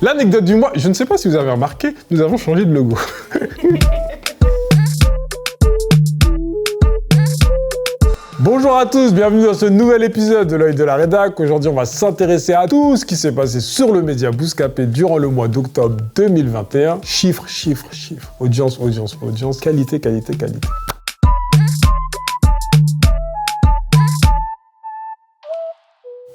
L'anecdote du mois, je ne sais pas si vous avez remarqué, nous avons changé de logo. Bonjour à tous, bienvenue dans ce nouvel épisode de l'œil de la rédac. Aujourd'hui, on va s'intéresser à tout ce qui s'est passé sur le média Bouscapé durant le mois d'octobre 2021. Chiffres, chiffres, chiffres. Audience, audience, audience. Qualité, qualité, qualité.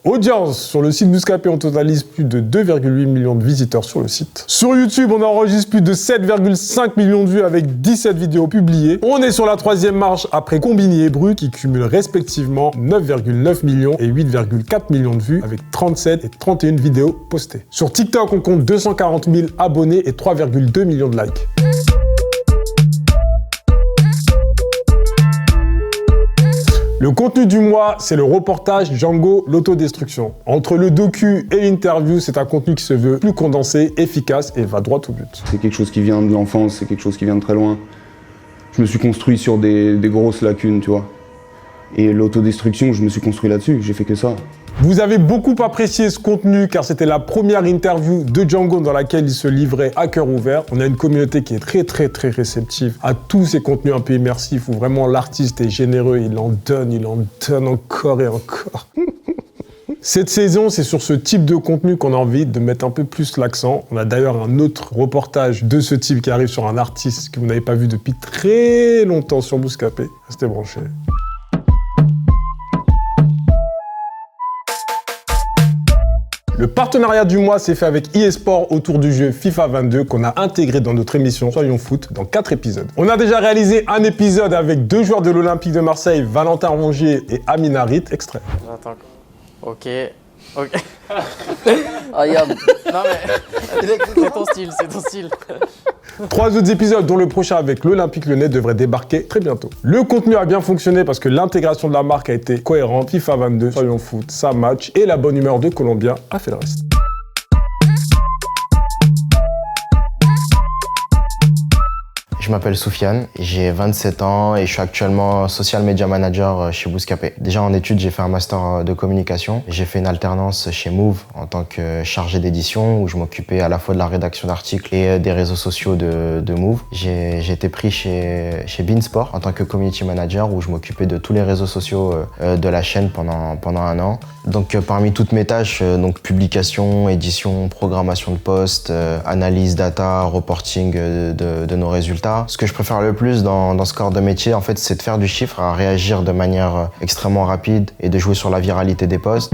Audience, sur le site Bouscapé, on totalise plus de 2,8 millions de visiteurs sur le site. Sur YouTube, on enregistre plus de 7,5 millions de vues avec 17 vidéos publiées. On est sur la troisième marche après Combini et Brut qui cumulent respectivement 9,9 millions et 8,4 millions de vues avec 37 et 31 vidéos postées. Sur TikTok, on compte 240 000 abonnés et 3,2 millions de likes. Le contenu du mois, c'est le reportage Django, l'autodestruction. Entre le docu et l'interview, c'est un contenu qui se veut plus condensé, efficace et va droit au but. C'est quelque chose qui vient de l'enfance, c'est quelque chose qui vient de très loin. Je me suis construit sur des grosses lacunes, tu vois. Et l'autodestruction, je me suis construit là-dessus, j'ai fait que ça. Vous avez beaucoup apprécié ce contenu car c'était la première interview de Django dans laquelle il se livrait à cœur ouvert. On a une communauté qui est très réceptive à tous ces contenus un peu immersifs où vraiment l'artiste est généreux, il en donne encore et encore. Cette saison, c'est sur ce type de contenu qu'on a envie de mettre un peu plus l'accent. On a d'ailleurs un autre reportage de ce type qui arrive sur un artiste que vous n'avez pas vu depuis très longtemps sur Bouscapé. Restez branchés. Le partenariat du mois s'est fait avec eSport autour du jeu FIFA 22 qu'on a intégré dans notre émission Soyons Foot dans 4 épisodes. On a déjà réalisé un épisode avec 2 joueurs de l'Olympique de Marseille, Valentin Rongier et Amin Harit. Extrait. Attends, ok. Ah, Yann. Non mais, c'est ton style. 3 autres épisodes, dont le prochain avec l'Olympique Lyonnais, devrait débarquer très bientôt. Le contenu a bien fonctionné parce que l'intégration de la marque a été cohérente. FIFA 22, Soyons Foot, ça match et la bonne humeur de Colombien a fait le reste. Je m'appelle Soufiane, j'ai 27 ans et je suis actuellement social media manager chez Bouscapé. Déjà en études, j'ai fait un master de communication. J'ai fait une alternance chez Move en tant que chargé d'édition où je m'occupais à la fois de la rédaction d'articles et des réseaux sociaux de Move. J'ai été pris chez Beansport en tant que community manager où je m'occupais de tous les réseaux sociaux de la chaîne pendant un an. Donc parmi toutes mes tâches, donc publication, édition, programmation de posts, analyse data, reporting de nos résultats. Ce que je préfère le plus dans ce corps de métier, en fait, c'est de faire du chiffre, à réagir de manière extrêmement rapide et de jouer sur la viralité des posts.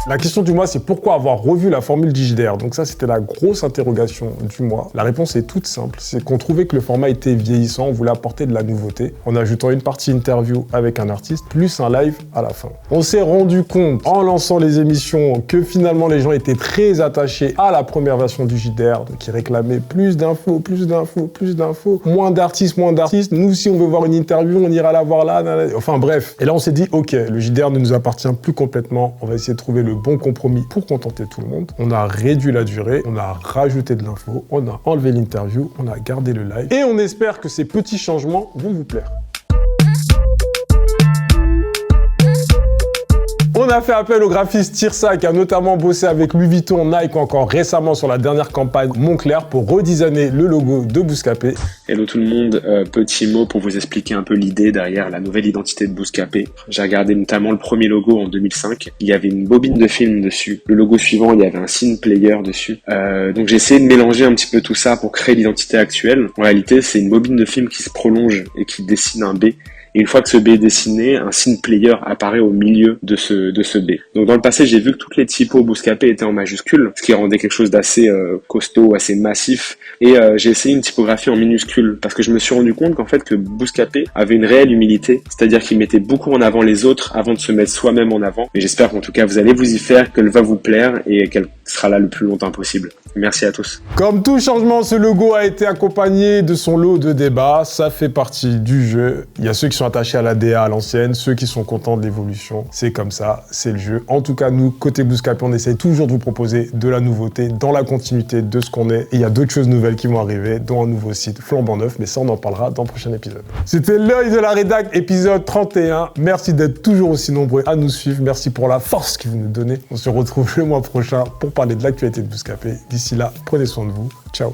La question du mois, c'est pourquoi avoir revu la formule DigiDR. Donc ça, c'était la grosse interrogation du mois. La réponse est toute simple. C'est qu'on trouvait que le format était vieillissant, on voulait apporter de la nouveauté en ajoutant une partie interview avec un artiste, plus un live à la fin. On s'est rendu compte, en lançant les émissions, que finalement, les gens étaient très attachés à la première version du JDR, donc ils réclamaient plus d'infos, moins d'artistes. Nous, si on veut voir une interview, on ira la voir là. Enfin bref. Et là, on s'est dit, ok, le JDR ne nous appartient plus complètement. On va essayer de trouver le bon compromis pour contenter tout le monde. On a réduit la durée, on a rajouté de l'info, on a enlevé l'interview, on a gardé le live et on espère que ces petits changements vont vous plaire. On a fait appel au graphiste Tirsa qui a notamment bossé avec Louis Vuitton, Nike ou encore récemment sur la dernière campagne Moncler pour redesigner le logo de Bouscapé. Hello tout le monde, petit mot pour vous expliquer un peu l'idée derrière la nouvelle identité de Bouscapé. J'ai regardé notamment le premier logo en 2005, il y avait une bobine de film dessus. Le logo suivant, il y avait un scene player dessus. Donc j'ai essayé de mélanger un petit peu tout ça pour créer l'identité actuelle. En réalité, c'est une bobine de film qui se prolonge et qui dessine un B. Et une fois que ce B est dessiné, un scene player apparaît au milieu de ce B. Donc dans le passé, j'ai vu que toutes les typos Bouscapé étaient en majuscules, ce qui rendait quelque chose d'assez costaud, assez massif. Et j'ai essayé une typographie en minuscules, parce que je me suis rendu compte qu'en fait que Bouscapé avait une réelle humilité, c'est-à-dire qu'il mettait beaucoup en avant les autres avant de se mettre soi-même en avant. Et j'espère qu'en tout cas vous allez vous y faire, qu'elle va vous plaire et qu'elle sera là le plus longtemps possible. Merci à tous. Comme tout changement, ce logo a été accompagné de son lot de débats. Ça fait partie du jeu. Il y a ceux qui sont attachés à la DA à l'ancienne, ceux qui sont contents de l'évolution. C'est comme ça, c'est le jeu. En tout cas, nous, côté Bouscapé, on essaye toujours de vous proposer de la nouveauté dans la continuité de ce qu'on est. Et il y a d'autres choses nouvelles qui vont arriver, dont un nouveau site flambant neuf, mais ça, on en parlera dans le prochain épisode. C'était l'œil de la rédac, épisode 31. Merci d'être toujours aussi nombreux à nous suivre. Merci pour la force que vous nous donnez. On se retrouve le mois prochain pour parler de l'actualité de Bouscapé. D'ici là, prenez soin de vous. Ciao.